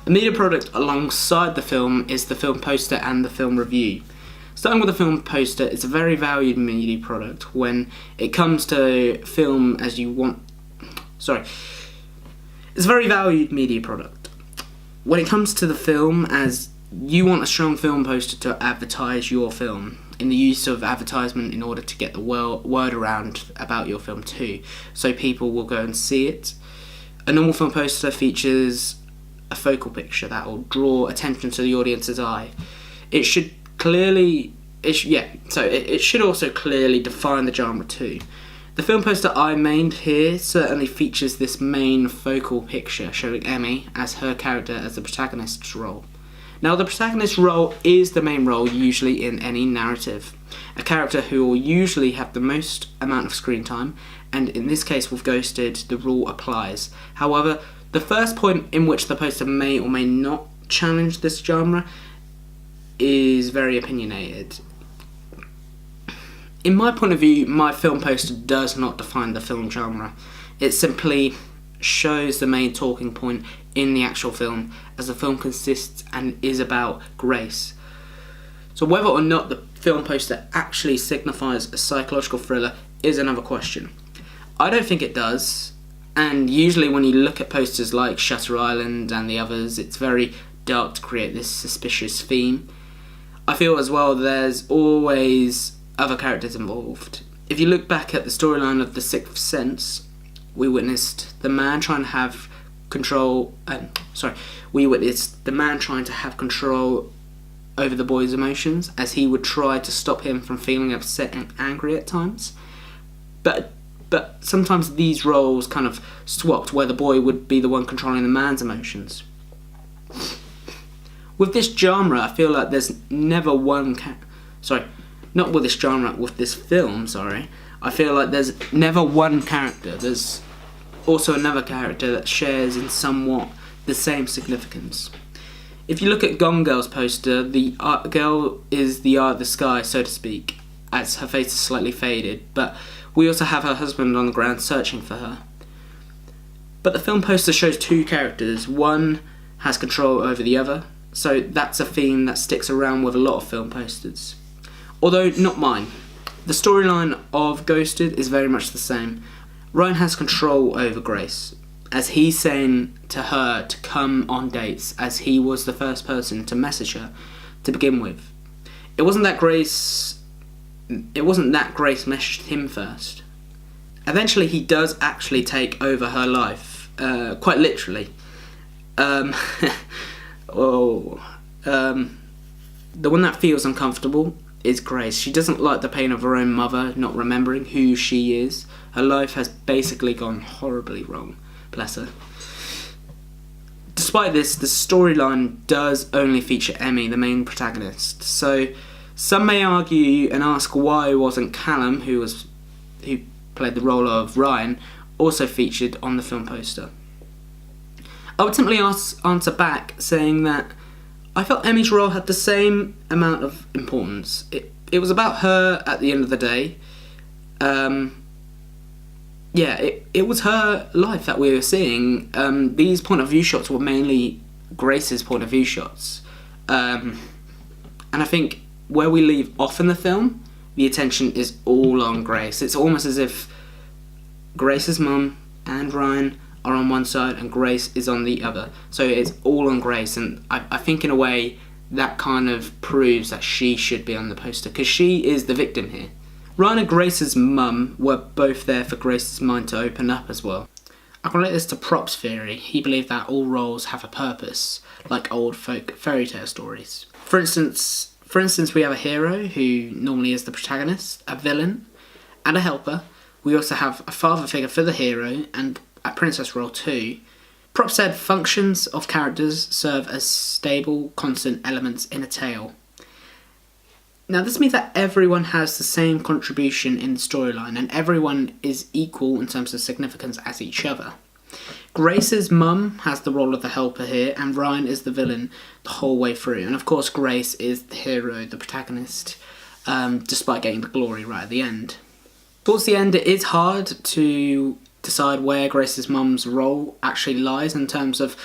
A media product alongside the film is the film poster and the film review. Starting with the film poster, it's a very valued media product when it comes to film as you want... It's a very valued media product. When it comes to the film, as you want a strong film poster to advertise your film, in the use of advertisement in order to get the word around about your film too, so people will go and see it. A normal film poster features a focal picture that will draw attention to the audience's eye. It should also clearly define the genre too. The film poster I made here certainly features this main focal picture showing Emmy as her character as the protagonist's role. Now, the protagonist's role is the main role usually in any narrative. A character who will usually have the most amount of screen time, and in this case with Ghosted, the rule applies. However, the first point in which the poster may or may not challenge this genre is very opinionated. In my point of view, my film poster does not define the film genre. It simply shows the main talking point in the actual film, as the film consists and is about Grace. So whether or not the film poster actually signifies a psychological thriller is another question. I don't think it does, and usually when you look at posters like Shutter Island and the others, it's very dark to create this suspicious theme. I feel as well there's always other characters involved. If you look back at the storyline of The Sixth Sense, we witnessed the man trying to have control over the boy's emotions, as he would try to stop him from feeling upset and angry at times. But sometimes these roles kind of swapped, where the boy would be the one controlling the man's emotions. With this genre, I feel like there's never one with this film, I feel like there's never one character. There's also another character that shares in somewhat the same significance. If you look at Gone Girl's poster, the girl is the eye of the sky, so to speak, as her face is slightly faded, but we also have her husband on the ground searching for her. But the film poster shows two characters. One has control over the other, so that's a theme that sticks around with a lot of film posters. Although not mine. The storyline of Ghosted is very much the same. Ryan has control over Grace, as he's saying to her to come on dates, as he was the first person to message her to begin with. It wasn't that Grace messaged him first. Eventually he does actually take over her life, quite literally. The one that feels uncomfortable is Grace. She doesn't like the pain of her own mother not remembering who she is. Her life has basically gone horribly wrong. Bless her. Despite this, the storyline does only feature Emmy, the main protagonist. So some may argue and ask why wasn't Callum, who played the role of Ryan, also featured on the film poster. I would simply answer back saying that I felt Emmy's role had the same amount of importance. It was about her at the end of the day. It was her life that we were seeing. These point of view shots were mainly Grace's point of view shots. And I think where we leave off in the film, the attention is all on Grace. It's almost as if Grace's mum and Ryan are on one side and Grace is on the other. So it's all on Grace, and I think in a way that kind of proves that she should be on the poster, because she is the victim here. Ryan and Grace's mum were both there for Grace's mind to open up as well. I can relate this to Prop's theory. He believed that all roles have a purpose, like old folk fairy tale stories. For instance, we have a hero who normally is the protagonist, a villain, and a helper. We also have a father figure for the hero, and a princess role too. Prop said functions of characters serve as stable, constant elements in a tale. Now this means that everyone has the same contribution in the storyline, and everyone is equal in terms of significance as each other. Grace's mum has the role of the helper here, and Ryan is the villain the whole way through. And of course Grace is the hero, the protagonist, despite getting the glory right at the end. Towards the end, it is hard to decide where Grace's mum's role actually lies in terms of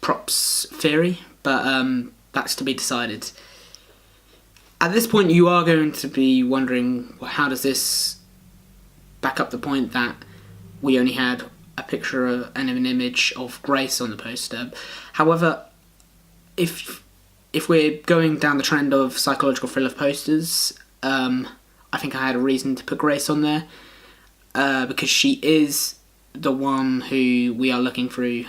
props theory, but that's to be decided. At this point, you are going to be wondering, well, how does this back up the point that we only had a picture and an image of Grace on the poster? However, if we're going down the trend of psychological thriller posters, I think I had a reason to put Grace on there, because she is the one who we are looking through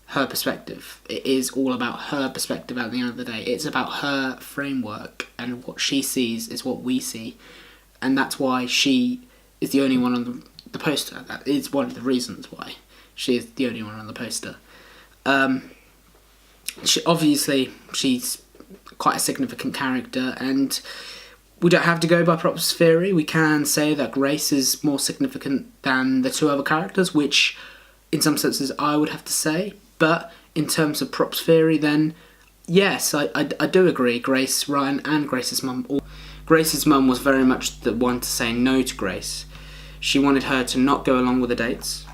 her perspective. It is all about her perspective at the end of the day. It's about her framework, and what she sees is what we see, and that's why she is the only one on the poster. That is one of the reasons why she is the only one on the poster. She's quite a significant character, and we don't have to go by props theory. We can say that Grace is more significant than the two other characters, which in some senses I would have to say. But in terms of props theory, then yes, I do agree. Grace, Ryan and Grace's mum. Grace's mum was very much the one to say no to Grace. She wanted her to not go along with the dates.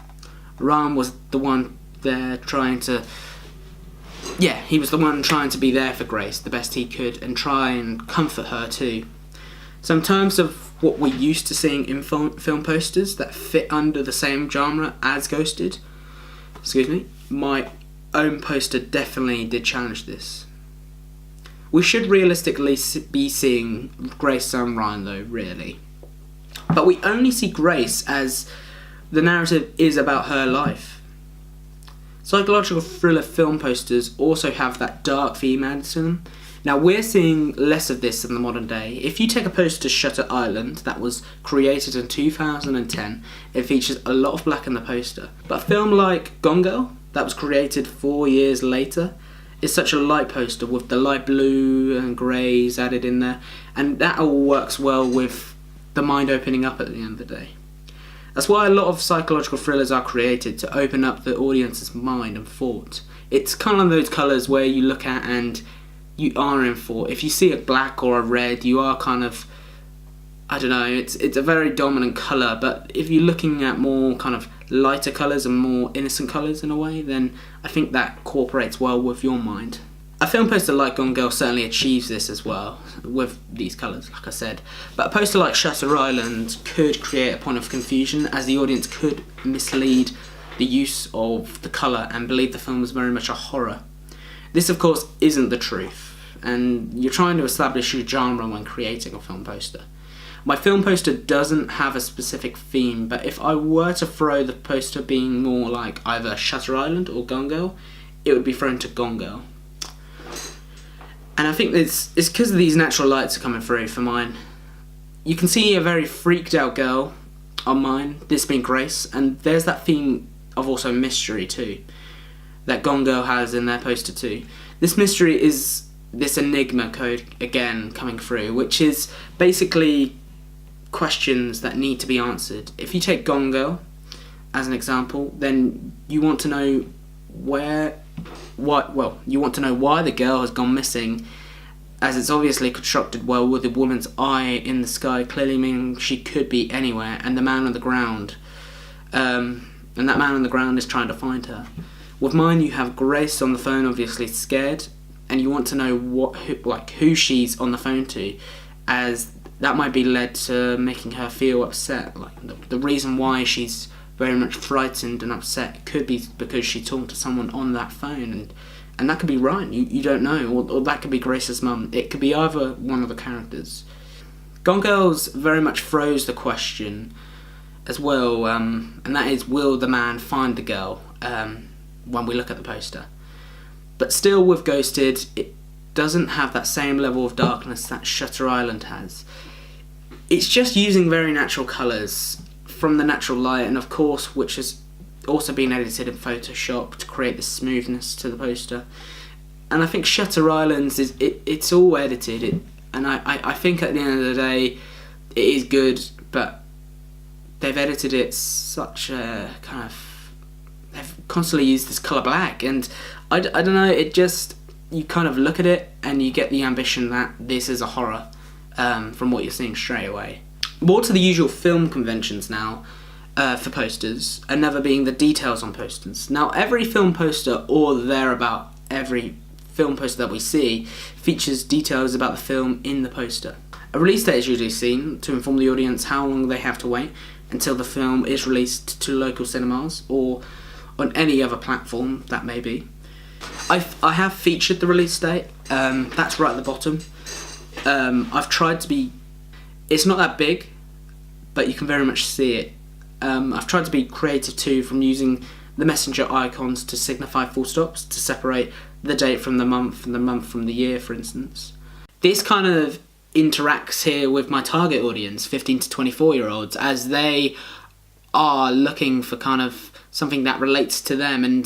Ryan was the one there trying to... Yeah, he was the one trying to be there for Grace the best he could and try and comfort her too. So in terms of what we're used to seeing in film posters that fit under the same genre as Ghosted, my own poster definitely did challenge this. We should realistically be seeing Grace and Ryan though, really. But we only see Grace as the narrative is about her life. Psychological thriller film posters also have that dark theme added to them. Now, we're seeing less of this in the modern day. If you take a poster Shutter Island that was created in 2010, it features a lot of black in the poster. But a film like Gone Girl, that was created 4 years later, is such a light poster with the light blue and greys added in there, and that all works well with the mind opening up at the end of the day. That's why a lot of psychological thrillers are created, to open up the audience's mind and thought. It's kind of those colours where you look at and you are in thought. If you see a black or a red, you are kind of, I don't know, it's a very dominant colour, but if you're looking at more kind of lighter colours and more innocent colours in a way, then I think that cooperates well with your mind. A film poster like Gone Girl certainly achieves this as well, with these colours, like I said. But a poster like Shutter Island could create a point of confusion, as the audience could mislead the use of the colour and believe the film was very much a horror. This, of course, isn't the truth, and you're trying to establish your genre when creating a film poster. My film poster doesn't have a specific theme, but if I were to throw the poster being more like either Shutter Island or Gone Girl, it would be thrown to Gone Girl. And I think it's because of these natural lights are coming through for mine. You can see a very freaked out girl on mine, this being Grace, and there's that theme of also mystery too, that Gone Girl has in their poster too. This mystery is this enigma code again coming through, which is basically questions that need to be answered. If you take Gone Girl as an example, then you want to know you want to know why the girl has gone missing, as it's obviously constructed well with the woman's eye in the sky clearly meaning she could be anywhere, and the man on the ground, and that man on the ground is trying to find her. With mine, you have Grace on the phone, obviously scared, and you want to know who she's on the phone to, as that might be led to making her feel upset. Like the reason why she's very much frightened and upset could be because she talked to someone on that phone, and that could be Ryan. You don't know, or that could be Grace's mum. It could be either one of the characters. Gone Girls very much throws the question as well, and that is, will the man find the girl when we look at the poster? But still, with Ghosted, it doesn't have that same level of darkness that Shutter Island has. It's just using very natural colours from the natural light, and of course, which has also been edited in Photoshop to create this smoothness to the poster. And I think Shutter Islands it's all edited, and I think at the end of the day it is good, but they've edited it such a kind of, they've constantly used this colour black, and I don't know, it just, you kind of look at it and you get the ambition that this is a horror from what you're seeing straight away. More to the usual film conventions now. for posters, another being the details on posters. Now, every film poster or thereabout, every film poster that we see features details about the film in the poster. A release date is usually seen to inform the audience how long they have to wait until the film is released to local cinemas or on any other platform that may be. I have featured the release date, that's right at the bottom. I've tried to be, it's not that big, but you can very much see it. I've tried to be creative too, from using the messenger icons to signify full stops to separate the date from the month and the month from the year, for instance. This kind of interacts here with my target audience, 15 to 24-year-olds, as they are looking for kind of something that relates to them, and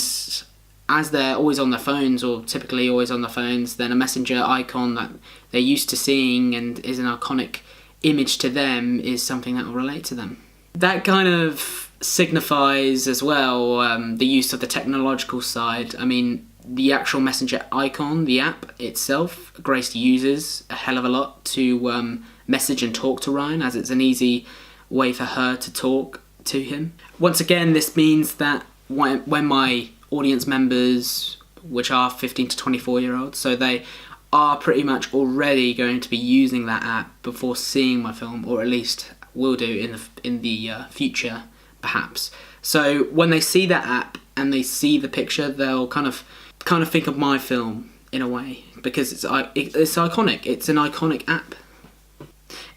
as they're always on their phones, or typically always on their phones, then a messenger icon that they're used to seeing and is an iconic image to them is something that will relate to them. That kind of signifies as well the use of the technological side. I mean, the actual messenger icon, the app itself, Grace uses a hell of a lot to message and talk to Ryan, as it's an easy way for her to talk to him. Once again, this means that when my audience members, which are 15 to 24-year-olds, so they are pretty much already going to be using that app before seeing my film, or at least will do in the future, perhaps. So when they see that app and they see the picture, they'll kind of think of my film in a way, because it's iconic. It's an iconic app.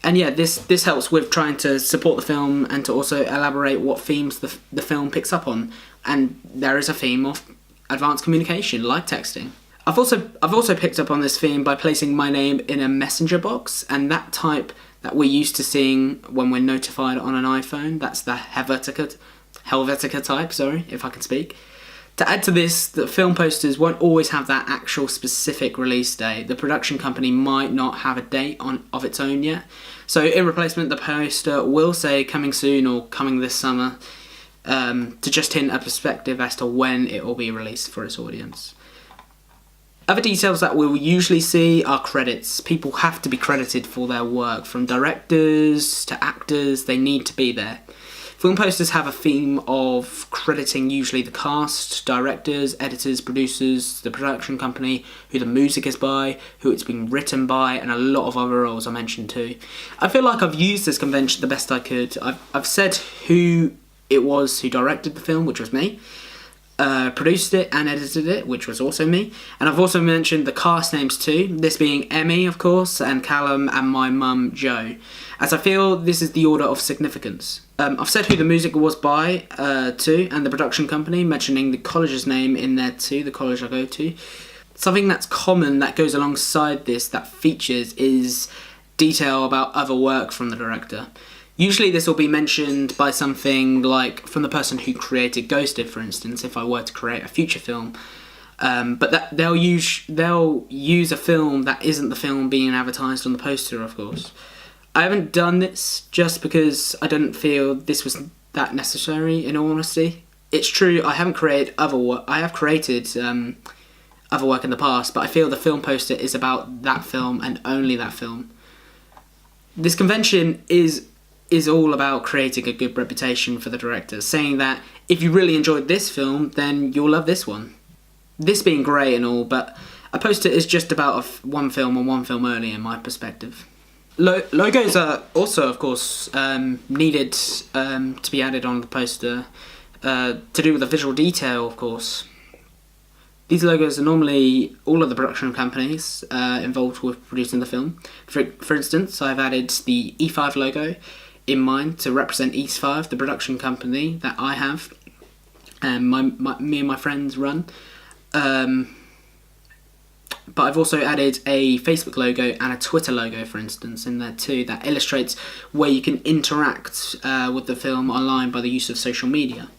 And yeah, this helps with trying to support the film and to also elaborate what themes the film picks up on. And there is a theme of advanced communication, like texting. I've also picked up on this theme by placing my name in a messenger box, and that type that we're used to seeing when we're notified on an iPhone. That's the Helvetica type, if I can speak. To add to this, the film posters won't always have that actual specific release date. The production company might not have a date of its own yet. So in replacement, the poster will say coming soon or coming this summer, to just hint a perspective as to when it will be released for its audience. Other details that we'll usually see are credits. People have to be credited for their work, from directors to actors. They need to be there. Film posters have a theme of crediting usually the cast, directors, editors, producers, the production company, who the music is by, who it's been written by, and a lot of other roles I mentioned too. I feel like I've used this convention the best I could. I've said who it was who directed the film, which was me, produced it and edited it, which was also me, and I've also mentioned the cast names too, this being Emmy, of course, and Callum, and my mum, Jo, as I feel this is the order of significance. I've said who the music was by too, and the production company, mentioning the college's name in there too, the college I go to. Something that's common that goes alongside this that features is detail about other work from the director. Usually this will be mentioned by something like from the person who created Ghosted, for instance, if I were to create a future film. But that they'll use a film that isn't the film being advertised on the poster, of course. I haven't done this just because I didn't feel this was that necessary, in all honesty. It's true, I haven't created other work. I have created other work in the past, but I feel the film poster is about that film and only that film. This convention is all about creating a good reputation for the director, saying that if you really enjoyed this film, then you'll love this one. This being great and all, but a poster is just about one film and one film only, in my perspective. Logos are also, of course, needed to be added on the poster to do with the visual detail, of course. These logos are normally all of the production companies involved with producing the film. For instance, I've added the E5 logo in mind to represent E5, the production company that I have and me and my friends run. But I've also added a Facebook logo and a Twitter logo, for instance, in there too, that illustrates where you can interact with the film online by the use of social media.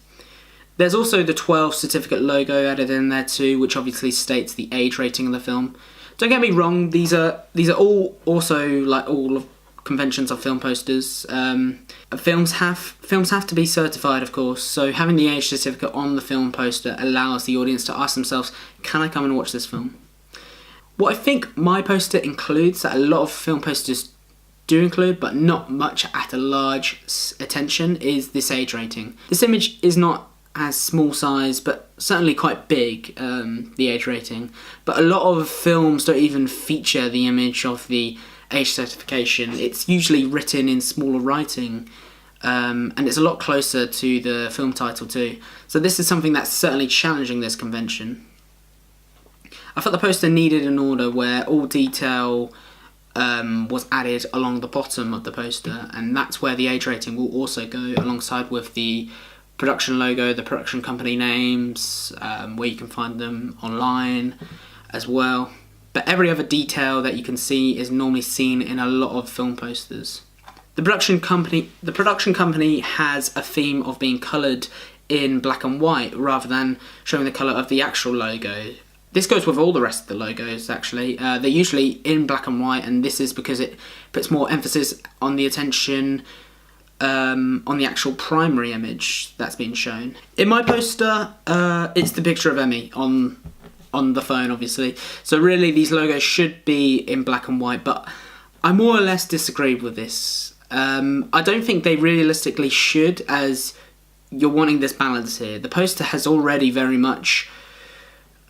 There's also the 12 certificate logo added in there too, which obviously states the age rating of the film. Don't get me wrong, these are all also like all of conventions of film posters. Films have to be certified, of course, so having the age certificate on the film poster allows the audience to ask themselves, can I come and watch this film? What I think my poster includes that a lot of film posters do include, but not much at a large attention, is this age rating. This image is not as small size, but certainly quite big, the age rating. But a lot of films don't even feature the image of the age certification. It's usually written in smaller writing, and it's a lot closer to the film title too. So this is something that's certainly challenging this convention. I thought the poster needed an order where all detail was added along the bottom of the poster, and that's where the age rating will also go alongside with the production logo, the production company names, where you can find them online as well. But every other detail that you can see is normally seen in a lot of film posters. The production company has a theme of being coloured in black and white rather than showing the colour of the actual logo. This goes with all the rest of the logos, actually. They're usually in black and white, and this is because it puts more emphasis on the attention on the actual primary image that's being shown. In my poster, it's the picture of Emmy on the phone, obviously. So really, these logos should be in black and white, but I more or less disagreed with this. I don't think they realistically should, as you're wanting this balance here. The poster has already very much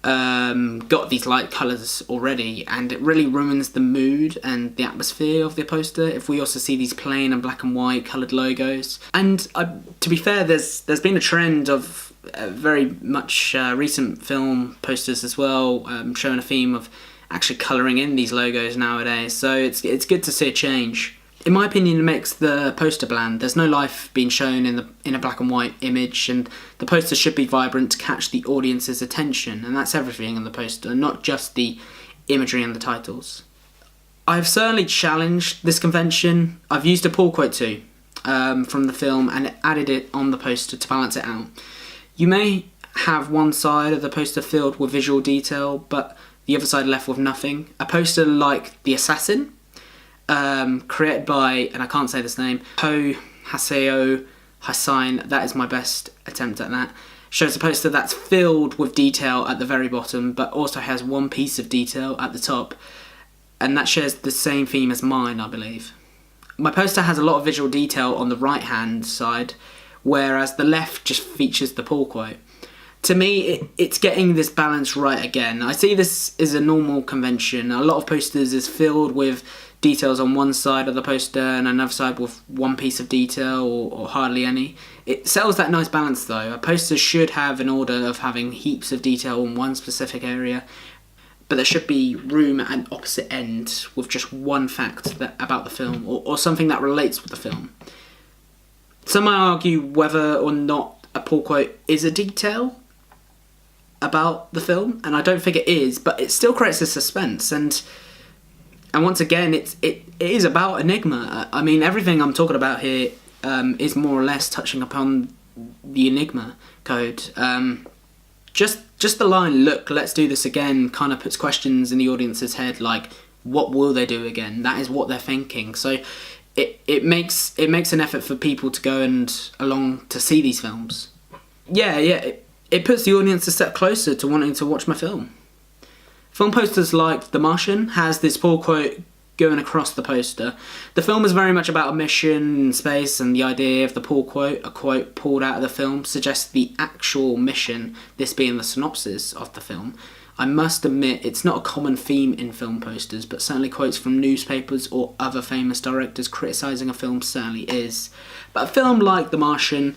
got these light colours already, and it really ruins the mood and the atmosphere of the poster if we also see these plain and black and white coloured logos. And to be fair, there's been a trend of very much recent film posters as well, showing a theme of actually colouring in these logos nowadays, so it's good to see a change. In my opinion, it makes the poster bland. There's no life being shown in a black and white image, and the poster should be vibrant to catch the audience's attention, and that's everything in the poster, not just the imagery and the titles. I've certainly challenged this convention. I've used a pull quote too from the film and added it on the poster to balance it out. You may have one side of the poster filled with visual detail, but the other side left with nothing. A poster like The Assassin, created by, and I can't say this name, Haseo Hassan, that is my best attempt at that, shows a poster that's filled with detail at the very bottom, but also has one piece of detail at the top, and that shares the same theme as mine, I believe. My poster has a lot of visual detail on the right hand side, whereas the left just features the pull quote. To me, it's getting this balance right again. I see this as a normal convention. A lot of posters is filled with details on one side of the poster and another side with one piece of detail or hardly any. It sells that nice balance though. A poster should have an order of having heaps of detail in one specific area, but there should be room at an opposite end with just one fact about the film or something that relates with the film. Some might argue whether or not a pull quote is a detail about the film, and I don't think it is, but it still creates a suspense, and once again, it is about Enigma. I mean, everything I'm talking about here is more or less touching upon the Enigma code. Just the line, "Look, let's do this again," kind of puts questions in the audience's head, like, what will they do again? That is what they're thinking. So it makes an effort for people to go and along to see these films. It puts the audience a step closer to wanting to watch my film. Film posters like The Martian has this pull quote going across the poster. The film is very much about a mission in space, and the idea of the pull quote, a quote pulled out of the film, suggests the actual mission, this being the synopsis of the film. I must admit, it's not a common theme in film posters, but certainly quotes from newspapers or other famous directors criticising a film certainly is. But a film like The Martian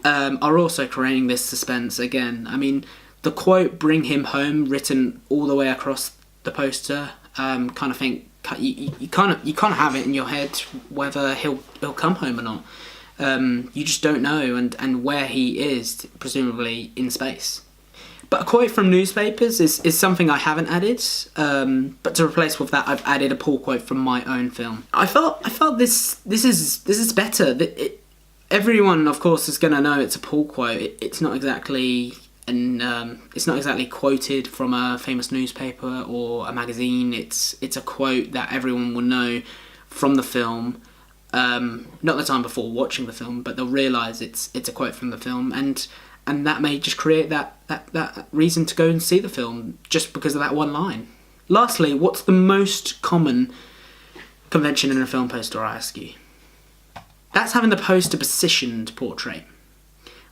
are also creating this suspense again. I mean, the quote "bring him home" written all the way across the poster, kind of think you kind of have it in your head whether he'll come home or not. You just don't know, and where he is, presumably in space. But a quote from newspapers is something I haven't added. But to replace with that, I've added a pull quote from my own film. I felt this is better. Everyone, of course, is going to know it's a pull quote. It's not exactly quoted from a famous newspaper or a magazine. It's a quote that everyone will know from the film, not the time before watching the film, but they'll realise it's a quote from the film, and that may just create that reason to go and see the film just because of that one line. Lastly, what's the most common convention in a film poster, I ask you? That's having the poster positioned portrait.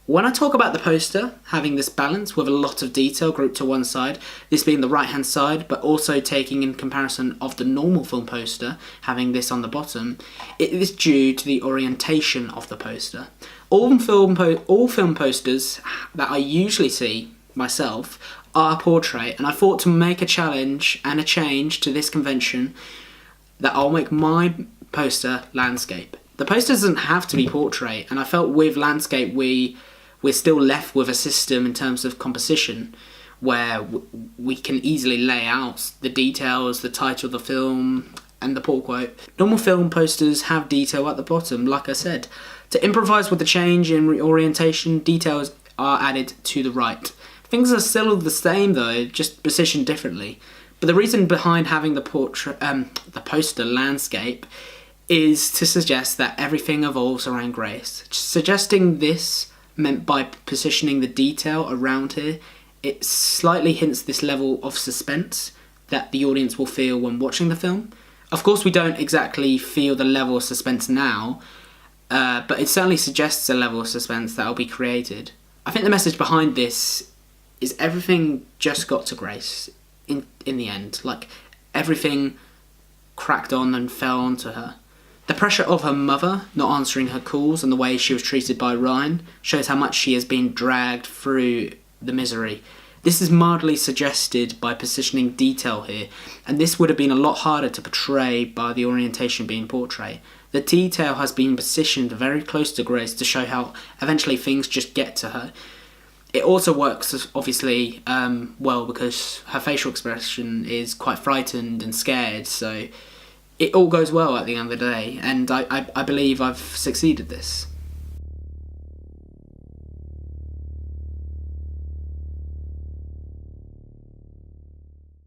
When I talk about the poster having this balance with a lot of detail grouped to one side, this being the right hand side, but also taking in comparison of the normal film poster, having this on the bottom, it is due to the orientation of the poster. All film posters that I usually see myself are portrait, and I thought to make a challenge and a change to this convention that I'll make my poster landscape. The poster doesn't have to be portrait, and I felt with landscape we're still left with a system in terms of composition where we can easily lay out the details, the title of the film, and the pull quote. Normal film posters have detail at the bottom, like I said. To improvise with the change in reorientation, details are added to the right. Things are still the same though, just positioned differently. But the reason behind having the poster landscape is to suggest that everything evolves around Grace. Suggesting this meant by positioning the detail around here, it slightly hints this level of suspense that the audience will feel when watching the film. Of course, we don't exactly feel the level of suspense now, but it certainly suggests a level of suspense that will be created. I think the message behind this is everything just got to Grace in the end. Like, everything cracked on and fell onto her. The pressure of her mother not answering her calls and the way she was treated by Ryan shows how much she has been dragged through the misery. This is mildly suggested by positioning detail here, and this would have been a lot harder to portray by the orientation being portrait. The detail has been positioned very close to Grace to show how eventually things just get to her. It also works, obviously, well, because her facial expression is quite frightened and scared, so it all goes well at the end of the day, and I believe I've succeeded this.